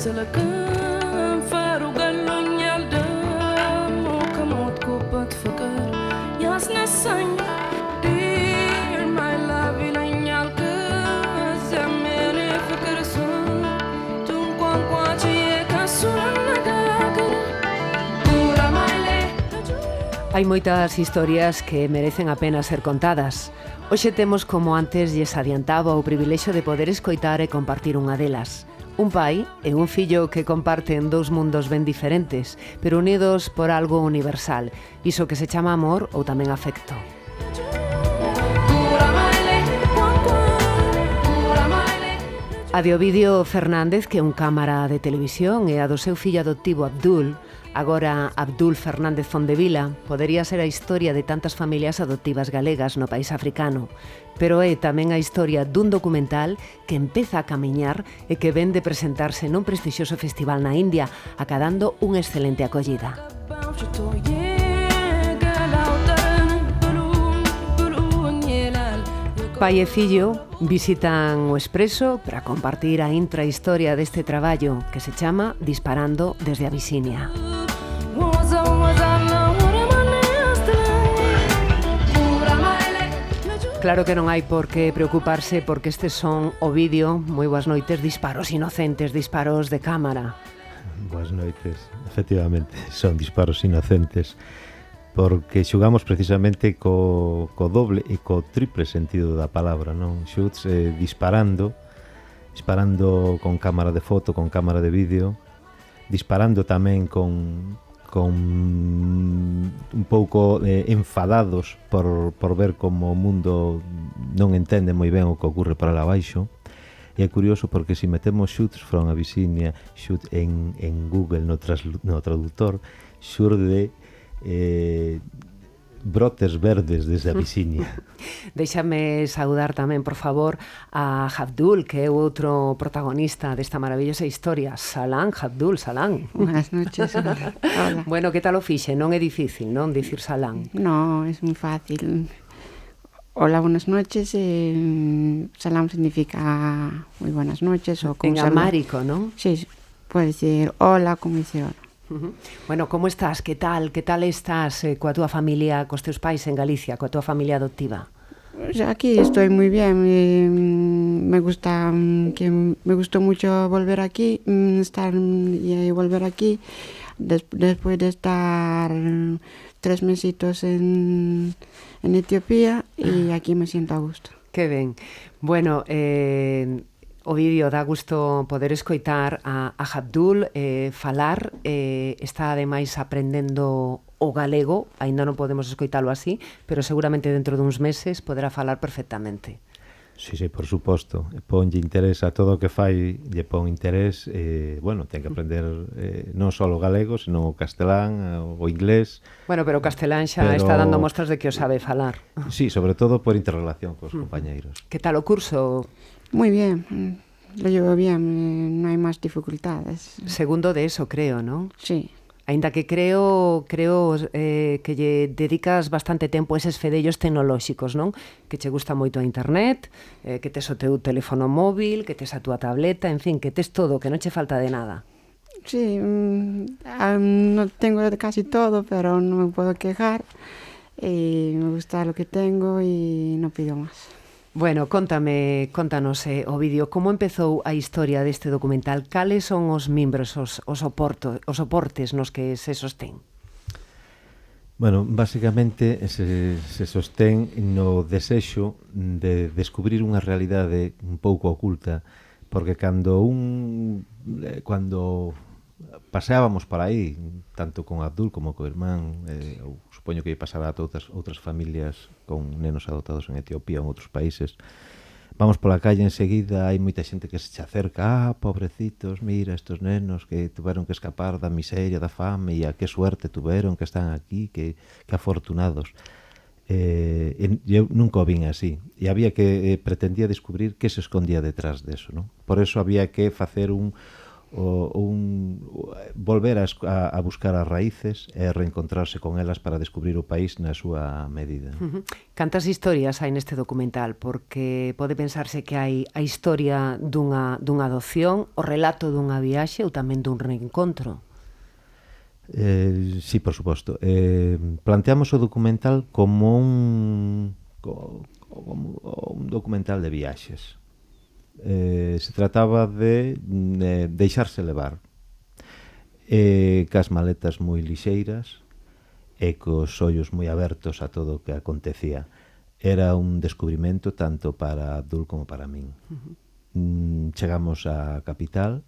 ስለከንፈሩ ገሎኛል ደሞ ከሞትኩበት ፍቅር ያስነሳኝ ዲር ማይ ላቭ ይለኛል ከዚያም የኔ ፍቅር ስንቱን ቋንቋ ችዬ ከሱ ልነጋገር ጉራማይሌ Hai moitas historias que merecen a pena ser contadas. Hoxe temos, como antes lles adiantaba, o privilexio de poder escoitar e compartir unha delas. Un pai e un fillo que comparten dous mundos ben diferentes, pero unidos por algo universal, iso que se chama amor ou tamén afecto. A de Ovidio Fernández, que é un cámara de televisión, e a do seu fillo adoptivo Abdul, agora Abdul Fernández Fondevila, podería ser a historia de tantas familias adoptivas galegas no país africano, pero é tamén a historia dun documental que empeza a camiñar e que ven de presentarse nun prestixioso festival na India, acadando unha excelente acollida. Pai e fillo visitan o Expreso para compartir a intrahistoria deste traballo que se chama Disparando desde Abisinia. Claro que non hai por que preocuparse porque estes son o vídeo, moi boas noites, disparos inocentes, disparos de cámara. Boas noites, efectivamente, son disparos inocentes, porque xugamos precisamente co doble e co triple sentido da palabra, non? Xuts disparando con cámara de foto, con cámara de vídeo, disparando tamén con un pouco enfadados por ver como o mundo non entende moi ben o que ocorre para lá abaixo. E é curioso porque se metemos Shoots from Abyssinia, shoot en Google no traductor, xurde brotes verdes desde Abisinia. Déixame saudar tamén, por favor, a Abdul, que é o outro protagonista desta maravillosa historia. Salam, Abdul, salam. Buenas noches. Hola. Bueno, que tal o fixe? Non é difícil, non, dicir salam? No, es muy fácil. Hola, buenas noches. Salam significa muy buenas noches. O como en amárico, non? Sí, puede decir hola, como dice hola. Bueno, como estás? Que tal estás coa túa familia, cos teus pais en Galicia, coa túa familia adoptiva? Pues aquí estoy muy bien. Me gustó mucho volver aquí, estar y volver aquí después de estar 3 mesitos en Etiopía, y aquí me siento a gusto. Que ben. Bueno, Ovidio, dá gusto poder escoitar a Abdul falar, está ademais aprendendo o galego, aínda non podemos escoitalo así, pero seguramente dentro duns meses poderá falar perfectamente. Sí, por suposto, ponlle interés a todo o que fai, lle pon interés, bueno, ten que aprender non só o galego, senón o castelán, o inglés. Bueno, pero o castelán xa está dando mostras de que o sabe falar. Sí, sobre todo por interrelación cos compañeiros. Que tal o curso? Muy bien, lo llevo bien, no hay más dificultades. Segundo de eso, creo, ¿no? Sí. Ainda que creo que lle dedicas bastante tempo a eses fedellos tecnolóxicos, non? Que che gusta moito a internet, que tes o teu teléfono móvil, que tes a túa tableta, en fin, que tes todo, que non che falta de nada. Sí, no tengo casi todo, pero no me puedo quejar. Y me gusta lo que tengo y no pido más. Bueno, contanos, Ovidio, como empezou a historia deste documental? Cales son os mimbros, os soportes nos que se sostén? Bueno, basicamente se sostén no desexo de descubrir unha realidade un pouco oculta, porque cando paseábamos por aí, tanto con Abdul como co irmán, supoño que pasará a todas outras familias con nenos adoptados en Etiopía ou en outros países, vamos pola calle enseguida, hai moita xente que se acerca, pobrecitos, mira estos nenos que tuveron que escapar da miseria, da fame, e a que suerte tuveron que están aquí, que afortunados. Eu nunca o vin así, e había que pretendía descubrir que se escondía detrás deso, non? Por eso había que facer un volver a buscar as raíces e reencontrarse con elas para descubrir o país na súa medida. Cantas historias hai neste documental? Porque pode pensarse que hai a historia dunha adopción, o relato dunha viaxe ou tamén dun reencontro. Sí, por suposto. Planteamos o documental como un documental de viaxes. Se trataba de deixarse levar, cas maletas moi lixeiras e cos ollos moi abertos a todo o que acontecía. Era un descubrimento tanto para Abdul como para min. Chegamos á capital,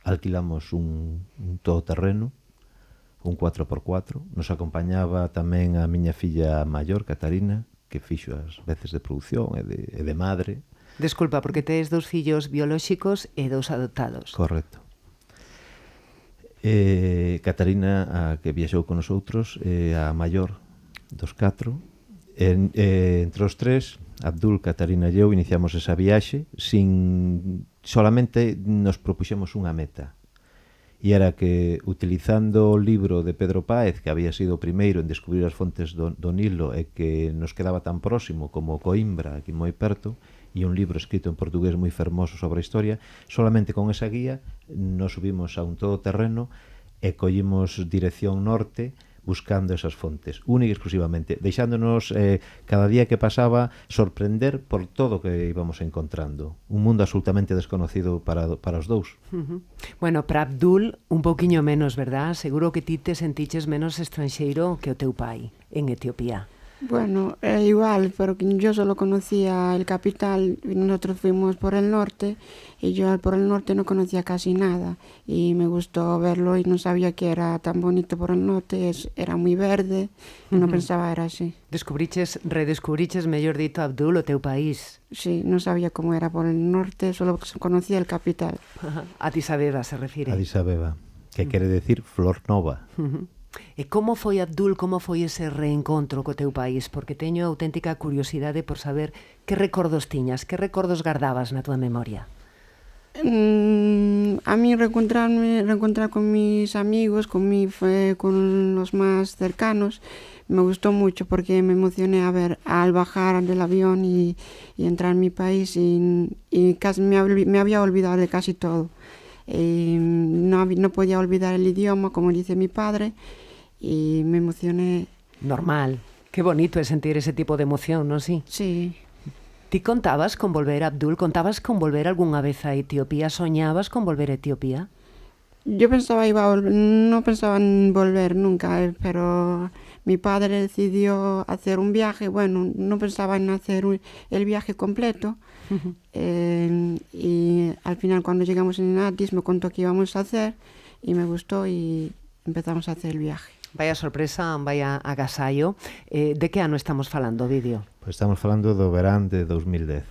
alquilamos un todoterreno, un 4x4, nos acompañaba tamén a miña filla maior, Catarina, que fixo as veces de produción e de madre. Desculpa, porque tes 2 fillos biolóxicos e 2 adoptados. Correcto. Catarina, a que viaxou con nosotros, a maior dos 4. Entre os 3, Abdul, Catarina e eu, iniciamos esa viaxe solamente nos propuxemos unha meta. E era que, utilizando o libro de Pedro Páez, que había sido o primeiro en descubrir as fontes do Nilo e que nos quedaba tan próximo como Coimbra, aquí moi perto, e un libro escrito en portugués moi fermoso sobre a historia, solamente con esa guía nos subimos a un todoterreno e collimos dirección norte buscando esas fontes, única e exclusivamente, deixándonos cada día que pasaba sorprender por todo o que íbamos encontrando. Un mundo absolutamente desconocido para os dous. Bueno, para Abdul un pouquiño menos, verdad? Seguro que ti te sentiches menos estranxeiro que o teu pai en Etiopía. Bueno, igual, pero yo solo conocía el capital y nosotros fuimos por el norte y yo por el norte no conocía casi nada y me gustó verlo y no sabía que era tan bonito por el norte, era muy verde y no pensaba era así. Redescubriches, mellor dito, Abdul, o teu país. Sí, no sabía cómo era por el norte, solo conocía el capital. Addis Abeba se refire. Addis Abeba, que quere decir flor nova. E como foi, Abdul, como foi ese reencontro co teu país? Porque teño auténtica curiosidade por saber que recordos tiñas, que recordos gardabas na tua memoria. A mí reencontrar con mis amigos, con los más cercanos, me gustó mucho porque me emocioné al bajar del avión y entrar en mi país y casi me había olvidado de casi todo. No podía olvidar el idioma, como dice mi padre, y me emocioné. Normal. Qué bonito es sentir ese tipo de emoción, ¿no? Sí. Sí. ¿Ti contabas con volver, Abdul? ¿Contabas con volver alguna vez a Etiopía? ¿Soñabas con volver a Etiopía? Yo no pensaba en volver nunca, pero mi padre decidió hacer un viaje. Bueno, no pensaba en hacer el viaje completo. Y al final, cuando llegamos en Addis, me contó qué íbamos a hacer y me gustó y empezamos a hacer el viaje. Vaya sorpresa, vaya agasallo. De que ano estamos falando, Ovidio? Pois estamos falando do verán de 2010.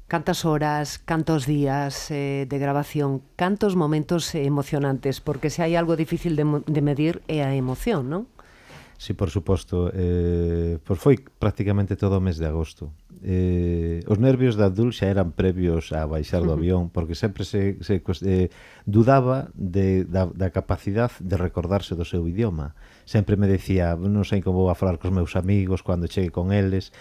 Cantas horas, cantos días de grabación, cantos momentos emocionantes, porque se hai algo difícil de medir é a emoción, non? Sí, por suposto. Pois foi prácticamente todo o mes de agosto. Os nervios de Abdul xa eran previos a baixar do avión, porque sempre se dudaba da capacidade de recordarse do seu idioma. Sempre me decía, non sei como vou a falar cos meus amigos cando chegue con eles,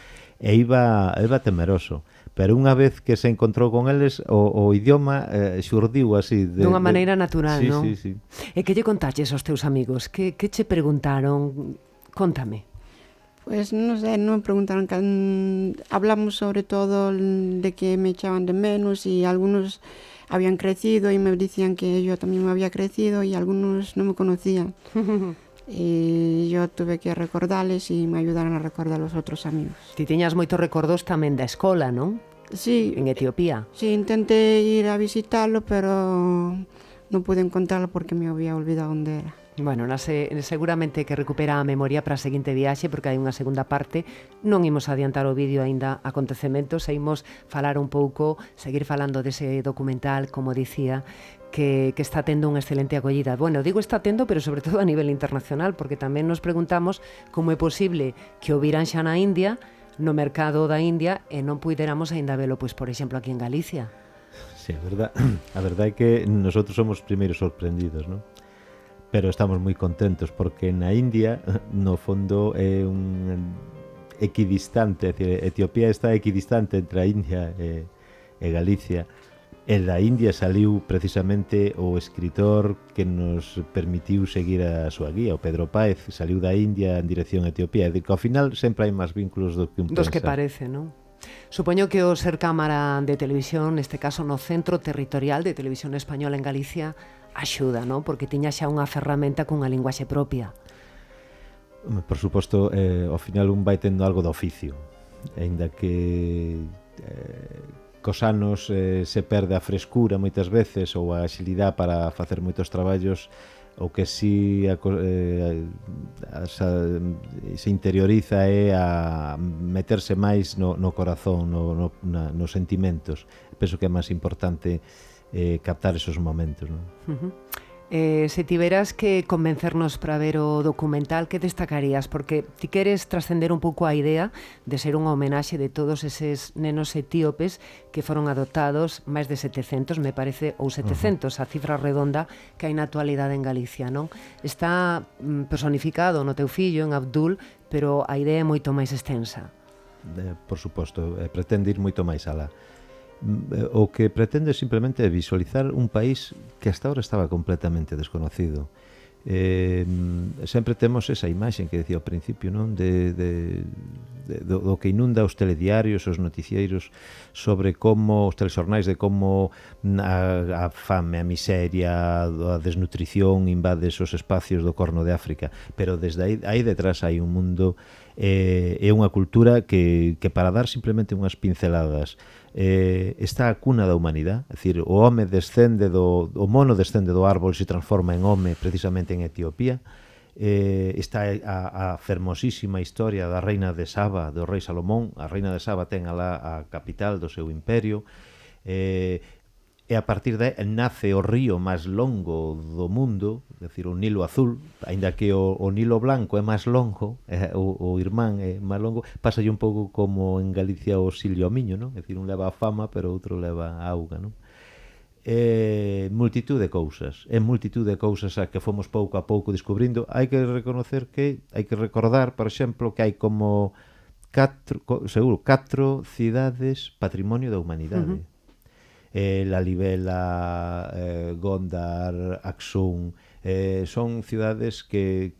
e iba temeroso. Pero unha vez que se encontrou con eles, o idioma xurdiu así. Dunha maneira natural, sí, non? Sí, sí. E que lle contaches aos teus amigos? Que che preguntaron? Contame. Pues no sé, no me preguntaron. Hablamos sobre todo de que me echaban de menos y algunos habían crecido y me decían que yo también me había crecido y algunos no me conocían. Y yo tuve que recordarles y me ayudaron a recordar a los otros amigos. Ti tiñas moitos recordos tamén da escola, non? Sí. En Etiopía. Sí, intenté ir a visitarlo, pero no pude encontrarlo porque me había olvidado dónde era. Bueno, seguramente que recupera a memoria para a seguinte viaxe, porque hai unha segunda parte. Non imos adiantar o vídeo aínda acontecementos, e imos falar un pouco, seguir falando dese documental, como dicía, que está tendo unha excelente acollida. Bueno, digo está tendo, pero sobre todo a nivel internacional, porque tamén nos preguntamos como é posible que o viran xa na India, no mercado da India, e non puideramos aínda velo, pois, por exemplo, aquí en Galicia. Sí, a verdad é que nosotros somos primeiros sorprendidos, ¿no? Pero estamos moi contentos porque na India, no fondo, é un equidistante, é dicir, Etiopía está equidistante entre a India e Galicia. E da India saliu precisamente o escritor que nos permitiu seguir a súa guía, o Pedro Páez, saliu da India en dirección a Etiopía. É dicir, que ao final sempre hai máis vínculos do que un Dos pensa. que parece, non? Supoño que o ser cámara de televisión, neste caso no Centro Territorial de Televisión Española en Galicia, axuda, non? Porque tiña xa unha ferramenta cunha linguaxe propia. Por suposto, ao final un vai tendo algo de oficio, aínda que cos anos se perde a frescura moitas veces ou a axilidade para facer moitos traballos, o que si se interioriza é a meterse máis no corazón, nos sentimentos. Penso que é máis importante captar esos momentos, non? Se tiveras que convencernos para ver o documental, que destacarías? Porque ti queres trascender un pouco a idea de ser unha homenaxe de todos eses nenos etíopes que foron adoptados, máis de 700, me parece, ou 700, a cifra redonda que hai na actualidade en Galicia, non? Está personificado no teu fillo, en Abdul, pero a idea é moito máis extensa. Por suposto, pretende ir moito máis alá. O que pretende simplemente é visualizar un país que hasta ahora estaba completamente desconocido. Sempre temos esa imaxe que decía ao principio, non? Do que inunda os telediarios, os noticieiros, sobre como os telexornais, de como a fame, a miseria, a desnutrición invade esos espacios do Corno de África, pero desde aí detrás hai un mundo, é unha cultura que para dar simplemente unhas pinceladas está a cuna da humanidade, é dicir, o home descende o mono descende do árbol e se transforma en home precisamente en Etiopía. Está a fermosísima historia da reina de Saba, do rei Salomón. A reina de Saba ten alá a capital do seu imperio, e a partir de nace o río máis longo do mundo, é dicir, o Nilo Azul, aínda que o Nilo Blanco é máis longo, o irmán é máis longo, pásalle un pouco como en Galicia o Silio Miño, non? É dicir, un leva a fama, pero outro leva a auga, non? Multitud de cousas a que fomos pouco a pouco descubrindo. Hai que reconocer que hai que recordar, por exemplo, que hai como 4 cidades patrimonio da humanidade. Lalibela, Gondar, Aksum, son cidades que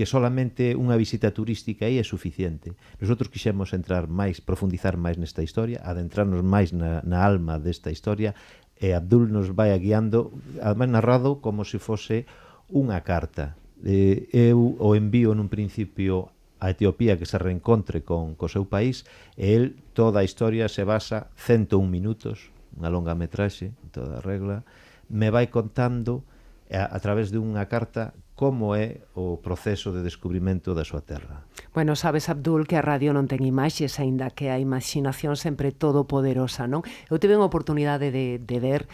solamente unha visita turística aí é suficiente. Nosotros quixemos entrar máis, profundizar máis nesta historia, adentrarnos máis na alma desta historia, e Abdul nos vai guiando, además narrado como se fose unha carta. Eu o envío nun principio a Etiopía que se reencontre co seu país, e el, toda a historia se basa 101 minutos, unha longa metraxe, toda a regla, me vai contando a través de unha carta como é o proceso de descubrimento da súa terra. Bueno, sabes, Abdul, que a radio non ten imaxes, aínda que a imaginación sempre todopoderosa, non? Eu tive unha oportunidade de ver,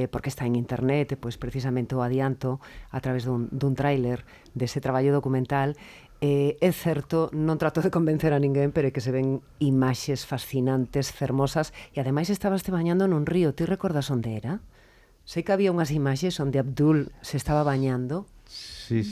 porque está en internet, pois precisamente o adianto a través dun tráiler dese traballo documental. É certo, non trato de convencer a ninguén, pero é que se ven imaxes fascinantes, fermosas, e ademais estabas te bañando nun río. Ti recordas onde era? Sei que había unhas imaxes onde Abdul se estaba bañando. Sí.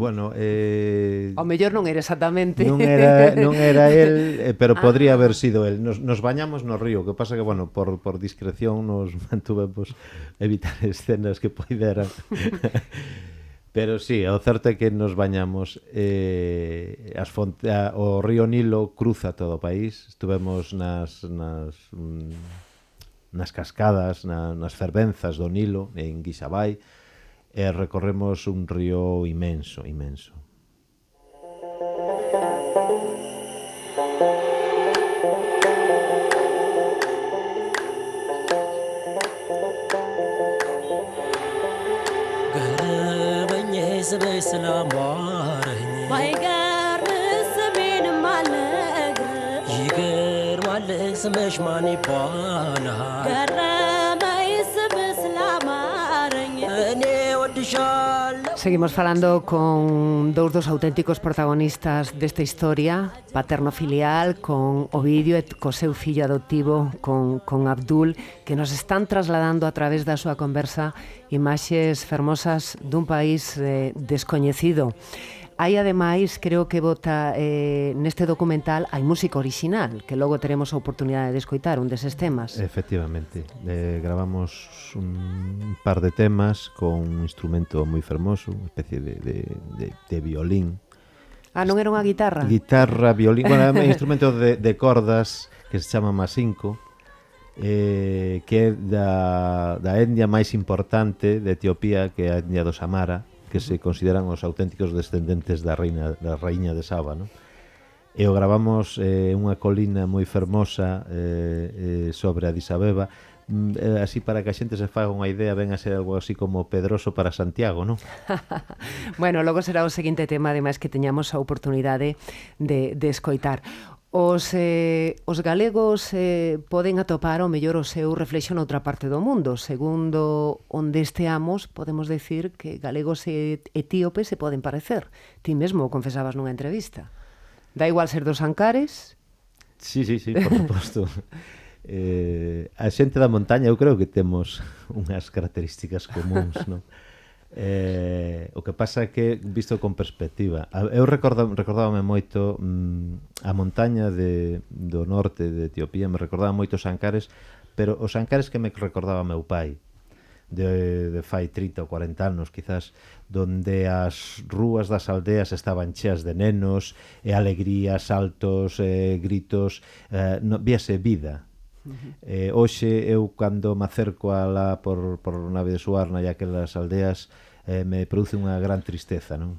Bueno, o mellor non era exactamente. Non era el, pero podría haber sido el. Nos bañamos no río, que pasa que, bueno, por discreción nos mantuvemos evitar escenas que poideran. Pero sí, o certo é que nos bañamos. O río Nilo cruza todo o país. Estuvemos nas cascadas, nas fervenzas do Nilo, en Guixabay, e recorremos un río inmenso. ስምሽ ማን ይባላል? ገረመኝ ስምሽ ስላማረኝ እኔ ወድሻለሁ Seguimos falando con dous dos auténticos protagonistas desta historia paterno-filial, con Ovidio e co seu fillo adoptivo, con Abdul, que nos están trasladando a través da súa conversa imaxes fermosas dun país descoñecido. Hai, ademais, creo que bota neste documental, hai música original, que logo teremos a oportunidade de escoitar un deses temas. Efectivamente, gravamos un par de temas con un instrumento moi fermoso, unha especie de violín. Ah, non era unha guitarra? Guitarra, violín, bueno, é un instrumento de cordas que se chama masinco, que é da etnia máis importante de Etiopía, que é a etnia dos Amara, que se consideran os auténticos descendentes da raíña de Saba, non? E o gravamos unha colina moi fermosa sobre Addis Abeba, así para que a xente se faga unha idea, ven a ser algo así como Pedroso para Santiago, non? Bueno, logo será o seguinte tema, ademais, que teñamos a oportunidade de escoitar. Os galegos poden atopar o mellor o seu reflexo noutra parte do mundo. Segundo onde esteamos, podemos decir que galegos e etíopes se poden parecer. Ti mesmo o confesabas nunha entrevista. Da igual ser dos Ancares? Sí, por suposto. A xente da montaña eu creo que temos unhas características comuns, non? O que pasa é que visto con perspectiva, eu recordábame moito a montaña do norte de Etiopía, me recordaba moito os Ancares, pero os Ancares que me recordaba meu pai de fai 30 ou 40 anos quizás, donde as rúas das aldeas estaban cheas de nenos e alegría, saltos, gritos, víase vida. Hoxe eu cando me acerco alá por Nave de Suarna e aquelas aldeas me produce unha gran tristeza, non?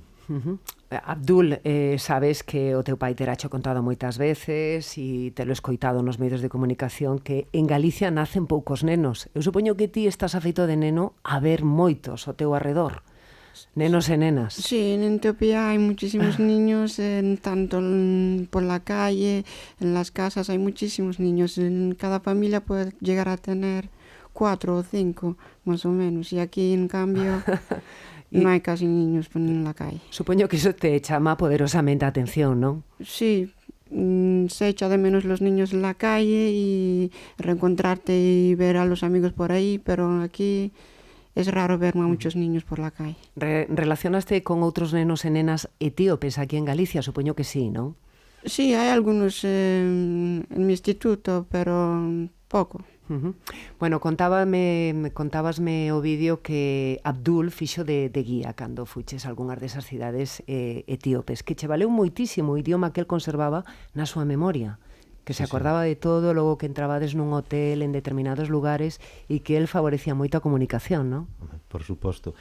Abdul, sabes que o teu pai teracho contado moitas veces e te lo escoitado nos medios de comunicación que en Galicia nacen poucos nenos. Eu supoño que ti estás afeito de neno a ver moitos ao teu arredor. Nenos e nenas. Sí, en Etiopía hay muchísimos niños, tanto por la calle, en las casas hay muchísimos niños. En cada familia puede llegar a tener 4 o 5, más o menos. Y aquí, en cambio, no hay casi niños en la calle. Supoño que iso te chama poderosamente a atención, non? Sí, se echa de menos los niños en la calle y reencontrarte y ver a los amigos por ahí, pero aquí es raro ver a muchos niños por la calle. Relacionaste con outros nenos e nenas etíopes aquí en Galicia? Supoño que sí, non? Sí, hay algunos en mi instituto, pero poco. Bueno, contábasme o vídeo que Abdul fixo de guía cando fuches a algunhas desas cidades etíopes, que che valeu moitísimo o idioma que el conservaba na súa memoria, que se acordaba de todo, logo que entrabades nun hotel en determinados lugares e que el favorecía moito a comunicación, non? Por suposto.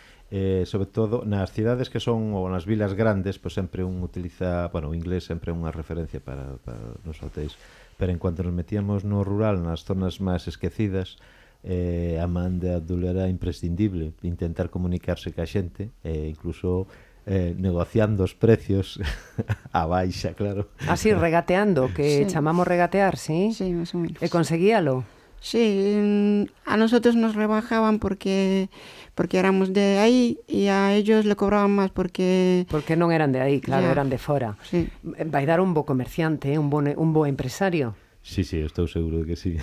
Sobre todo nas cidades que son, ou nas vilas grandes, pois sempre un utiliza, bueno, o inglés sempre é unha referencia para nos hotéis, pero en cuanto nos metíamos no rural, nas zonas máis esquecidas, a man de Abdul era imprescindible intentar comunicarse ca xente, incluso negociando os precios a baixa, claro. Así, regateando, que Sí. chamamos regatear, ¿sí? Sí, más o menos. E conseguíalo? Sí, a nosotros nos rebajaban porque éramos de ahí y a ellos le cobraban más porque... Porque non eran de aí, claro, Ya. eran de fora. Sí. Vai dar un bo comerciante, un bo empresario. Sí, estou seguro de que sí.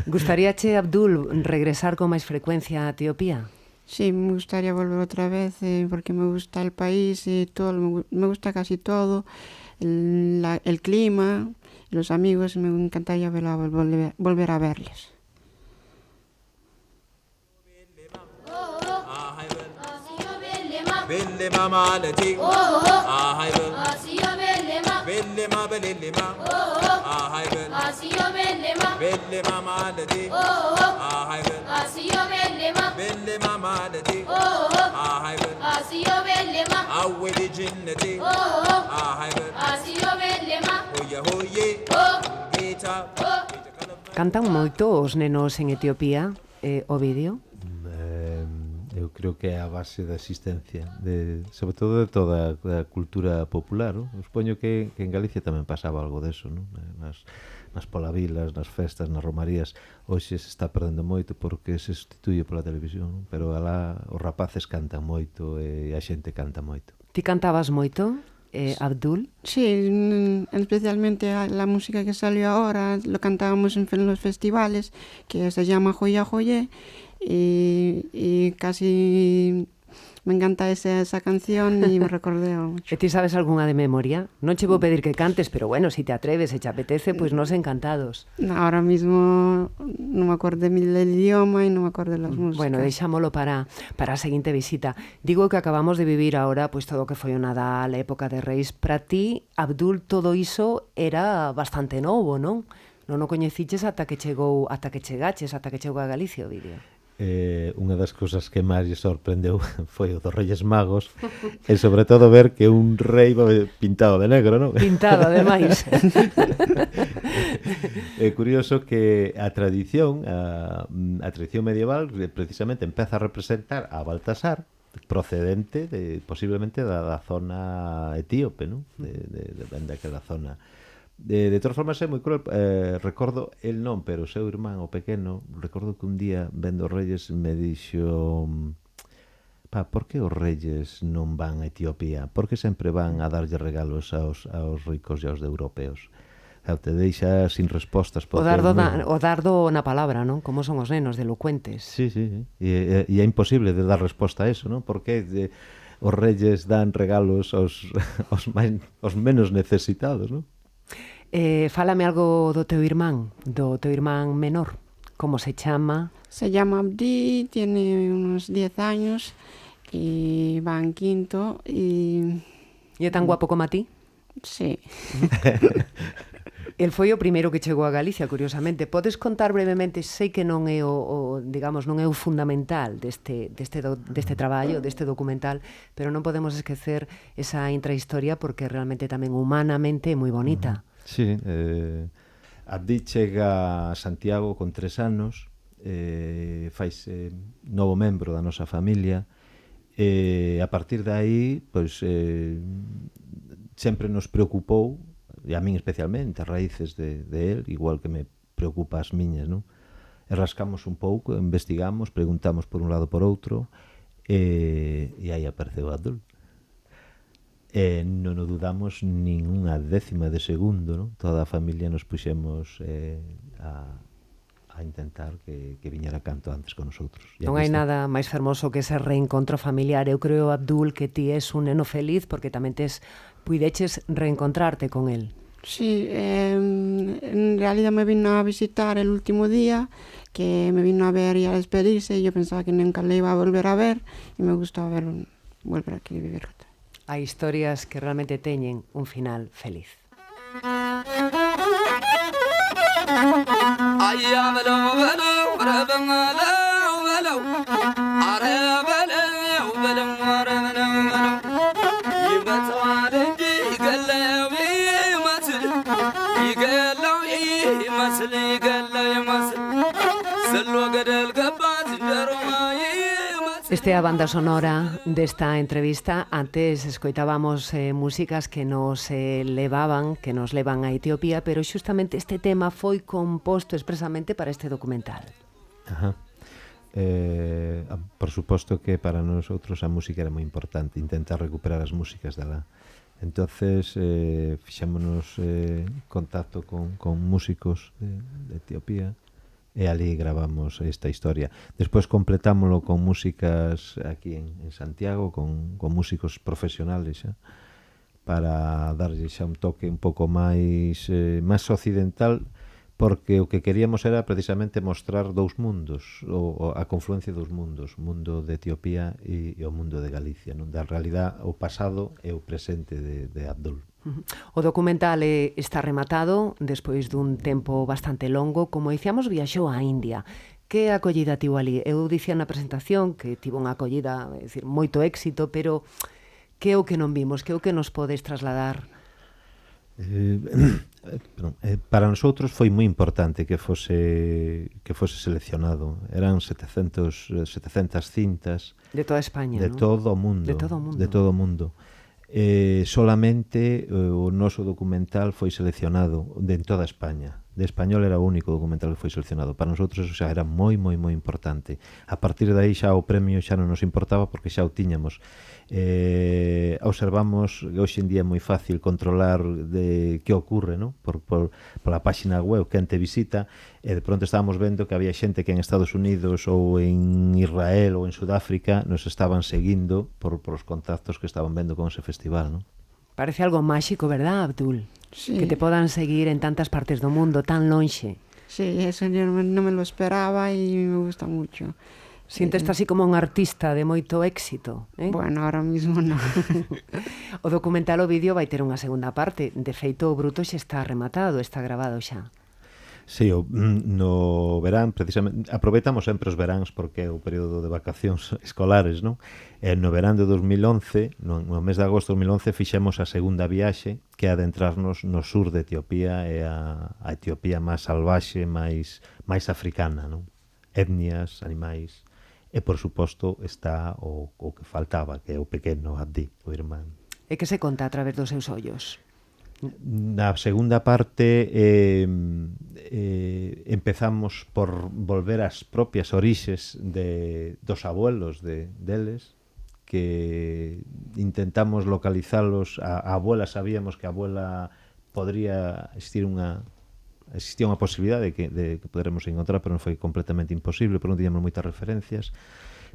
Gustaríache, Abdul, regresar con máis frecuencia a Etiopía? Sí, me gustaría volver otra vez porque me gusta el país y todo, me gusta casi todo, el clima, los amigos, me encantaría volver a verles. Bellema malati ahayvel asiyo bellema bellema ahayvel asiyo bellema malati ahayvel asiyo bellema malati ahayvel asiyo awwali jinnati ahayvel asiyo hoye geta Cantan moito os nenos en Etiopía, Ovidio? eu creo que é a base da existencia, sobre todo de toda a cultura popular, non? Eu supoño que en Galicia tamén pasaba algo deso, non? Nas polavilas, nas festas, nas romarías, hoxe se está perdendo moito porque se sustituye pola televisión, non? Pero alá os rapaces cantan moito e a xente canta moito. Ti cantabas moito, Abdul? Sí, especialmente la música que salió ahora, lo cantábamos en los festivales, que se llama Joya Joye, y casi me encanta esa canción y me recordé mucho. E ti sabes algunha de memoria? Non che vou pedir que cantes, pero bueno, si te atreves e te apetece, pues nos encantados. Ahora mismo no me acuerdo del idioma y no me acuerdo de las músicas. Bueno, deixámolo para a seguinte visita. Digo que acabamos de vivir ahora pues todo o que foi o Nadal, a época de Reis. Para ti, Abdul, todo iso era bastante novo, non? Non o coñeciches ata que chegaches, ata que chegou a Galicia o vídeo. Unha das cousas que máis lle sorprendeu foi o dos Reyes Magos e sobre todo ver que un rei pintado de negro, non? Pintado, ademais. É curioso que a tradición medieval precisamente empeza a representar a Baltasar procedente posiblemente da zona etíope, non? Daquela zona. De todas formas é moi cruel, recordo el non, pero o seu irmán o pequeno, recordo que un día vendo os Reyes me dixo por que os Reyes non van a Etiopía? Por que sempre van a darlle regalos aos ricos e aos europeos? Te deixa sin respostas. O dardo na palabra, non? Como son os nenos, de elocuentes. Sí. E é imposible de dar resposta a eso, non? Porque os Reyes dan regalos aos menos necesitados, non? Fálame algo do teu irmán menor. Como se chama? Se llama Abdi, tiene unos 10 años y va en quinto y... E é tan guapo como a ti? Sí. El foi o primeiro que chegou a Galicia, curiosamente. Podes contar brevemente, sei que non é digamos, non é o fundamental deste traballo, deste documental, pero non podemos esquecer esa intrahistoria porque realmente tamén humanamente é moi bonita. Sí, Abdi chega a Santiago con 3 anos, faise novo membro da nosa familia, e a partir de aí, pois, sempre nos preocupou, e a min especialmente, as raíces de él, igual que me preocupa as miñas, non? E rascamos un pouco, investigamos, preguntamos por un lado por outro, e aí apareceu Abdul. Non o dudamos nin unha décima de segundo, non? Toda a familia nos puxemos a intentar que viñera canto antes con nosotros. Non hai nada máis fermoso que ese reencontro familiar. Eu creo, Abdul, que ti és un neno feliz porque tamén puideches reencontrarte con él. Sí, en realidad me vino a visitar el último día, que me vino a ver y a despedirse, y yo pensaba que nunca le iba a volver a ver, y me gustaba volver aquí a vivir. Hai historias que realmente teñen un final feliz. Esta é a banda sonora desta entrevista. Antes escoitábamos músicas que nos levan a Etiopía, pero xustamente este tema foi composto expresamente para este documental. Ajá. Por suposto que para nosotros a música era moi importante, intentar recuperar as músicas dela. Entonces fixámonos contacto con músicos de Etiopía e ali gravamos esta historia. Despois completámoslo con músicas aquí en Santiago, con músicos profesionales xa, para darlle xa un toque un pouco máis occidental, porque o que queríamos era precisamente mostrar dous mundos, a confluencia dos mundos, o mundo de Etiopía e o mundo de Galicia, non? Da realidad, o pasado e o presente de Abdul. O documental está rematado despois dun tempo bastante longo. Como dicíamos, viaxou á India. Que acollida tivo ali? Eu dicía na presentación que tivo unha acollida, é dicir, moito éxito, pero que é o que non vimos? Que é o que nos podes trasladar? para nosotros foi moi importante que fose seleccionado. Eran 700 cintas De toda España, de ¿no? todo o mundo. De todo o mundo. De todo o mundo. Solamente o noso documental foi seleccionado en toda España. De español era o único documental que foi seleccionado. Para nosotros eso xa era moi importante. A partir de aí xa o premio xa non nos importaba porque xa o tiñamos. Observamos que hoxe en día é moi fácil controlar de que ocorre, ¿no? Pola páxina web que te visita, e de pronto estábamos vendo que había xente que en Estados Unidos ou en Israel ou en Sudáfrica nos estaban seguindo por os contactos que estaban vendo con ese festival, ¿no? Parece algo máxico, verdad, Abdul? Sí. Que te podan seguir en tantas partes do mundo, tan lonxe. Sí, eso yo no me lo esperaba y me gusta mucho. Sientes así como un artista de moito éxito, eh? Bueno, ahora mismo no. O documental o vídeo vai ter unha segunda parte. De feito, o bruto xa está rematado, está grabado xa. Sí, no verán, precisamente, aproveitamos sempre os veráns porque é o período de vacacións escolares, non? No verán de 2011, no mes de agosto de 2011, fixemos a segunda viaxe, que é adentrarnos no sur de Etiopía, e a Etiopía máis salvaxe, máis africana, non? Etnias, animais, e por suposto está o que faltaba, que é o pequeno Abdi, o irmán. E que se conta a través dos seus ollos? Na segunda parte empezamos por volver ás propias orixes dos abuelos deles, que intentamos localizalos. A abuela, sabíamos que a abuela podría existía unha posibilidade de que poderemos encontrar, pero non foi completamente imposible, porque non tiñamos moitas referencias,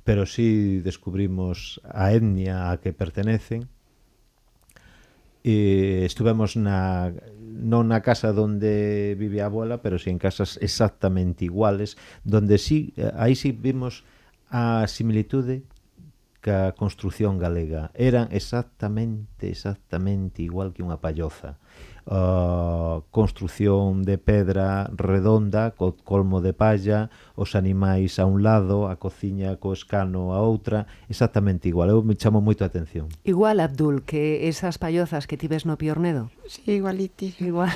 pero sí descubrimos a etnia a que pertenecen. Estuvemos non na casa donde vive a abuela, pero sí en casas exactamente iguales, donde sí, aí sí vimos a similitude ca construción galega. Eran exactamente igual que unha palloza. Construción de pedra redonda, co colmo de palla, os animais a un lado, a cociña co escano a outra, exactamente igual. Eu me chamo moito a atención. Igual, Abdul, que esas pallozas que ti ves no Piornedo? Sí, igualiti. Igual.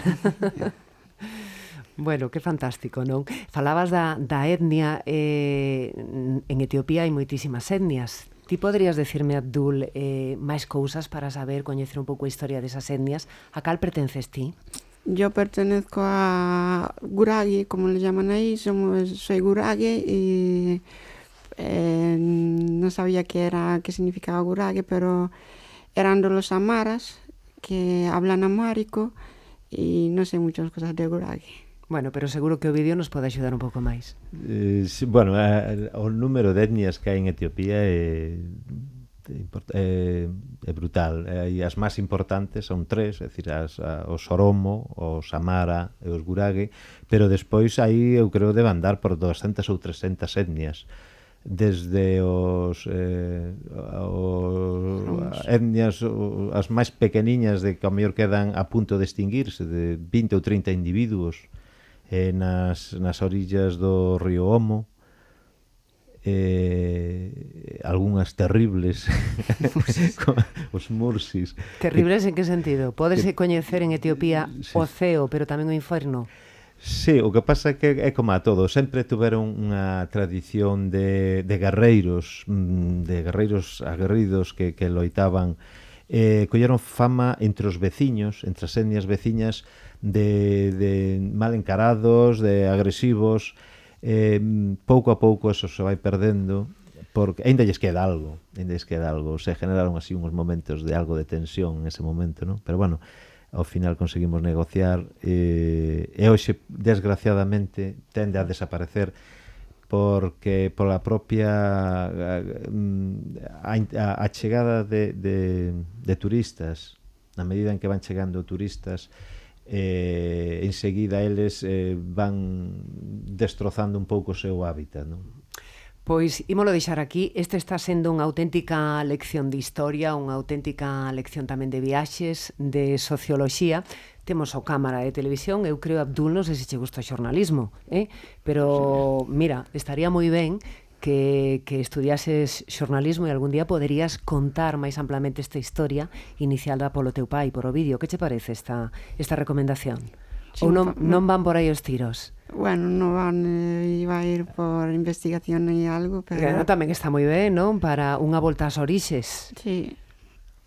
Bueno, que fantástico, non? Falabas da etnia, en Etiopía hai moitísimas etnias. Ti poderías decirme, Abdul, máis cousas para saber, coñecer un pouco a historia desas etnias? A cal pertences ti? Yo pertenezco a Guragi, como le llaman ahí, soy Guragi y no sabía qué significaba Guragi, pero eran de los amaras que hablan amárico y no sé muchas cosas de Guragi. Bueno, pero seguro que o vídeo nos pode axudar un pouco máis. Sí, bueno, o número de etnias que hai en Etiopía é brutal. E as máis importantes son tres, é dicir, os Oromo, os Amara e os Gurage, pero despois aí eu creo debe andar por 200 ou 300 etnias. Desde etnias as máis pequeniñas de que ao mellor quedan a punto de extinguirse, de 20 ou 30 individuos nas orillas do río Omo, algunhas terribles, os Mursis. Terribles en que sentido? Pódese coñecer en Etiopía o ceo, pero tamén o inferno? Sí, o que pasa é que é como a todo, sempre tuveron unha tradición de guerreiros aguerridos que loitaban, colleron fama entre os veciños, entre as etnias veciñas, de mal encarados, de agresivos. Pouco a pouco eso se vai perdendo, porque ainda lles queda algo, se generaron así uns momentos de algo de tensión en ese momento, ¿no? Pero bueno, ao final conseguimos negociar, e hoxe, desgraciadamente, tende a desaparecer porque pola propia a chegada de turistas, na medida en que van chegando turistas, enseguida eles van destrozando un pouco o seu hábitat, non? Pois ímolo deixar aquí. Este está sendo unha auténtica lección de historia, unha auténtica lección tamén de viaxes, de socioloxía. Temos o cámara de televisión, eu creo, Abdul, non sei se che gusta o xornalismo, pero mira, estaría moi ben que estudiases xornalismo e algún día poderías contar máis amplamente esta historia iniciada polo teu pai, por o vídeo. Que che parece esta recomendación? Ou non van por aí os tiros? Bueno, no van, iba a ir por investigación e algo, pero... Bueno, tamén está moi ben, non? Para unha volta ás orixes. Sí,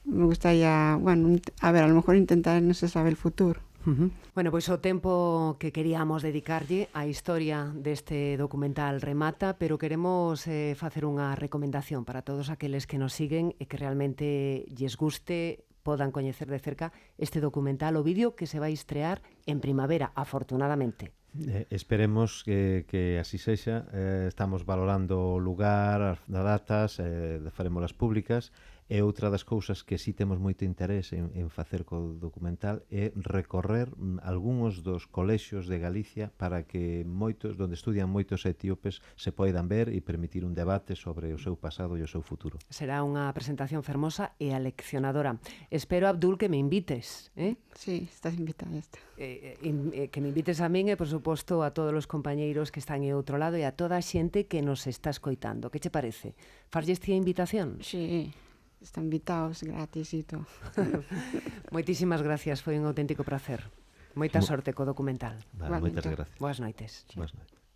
me gustaría, bueno, a ver, a lo mejor intentar, no se sabe el futuro. Bueno, pois o tempo que queríamos dedicarlle á historia deste documental remata, pero queremos facer unha recomendación para todos aqueles que nos siguen e que realmente lles guste, podan coñecer de cerca este documental, o vídeo que se vai estrear en primavera, afortunadamente. Esperemos que así sexa. Estamos valorando o lugar, as datas, farémolas públicas. E outra das cousas que sí temos moito interés en facer co documental é recorrer algúns dos colexios de Galicia para que moitos, donde estudian moitos etíopes, se poidan ver e permitir un debate sobre o seu pasado e o seu futuro. Será unha presentación fermosa e aleccionadora. Espero, Abdul, que me invites, Sí, estás invitada. Que me invites a min e, por suposto, a todos os compañeiros que están ao outro lado e a toda a xente que nos está escoitando. Que che parece? Farlle esta invitación? Sí, están invitados gratis e todo. Moitísimas gracias, foi un auténtico placer. Moita sorte co documental. Vale, moitas gracias. Boas noites. Boas noites.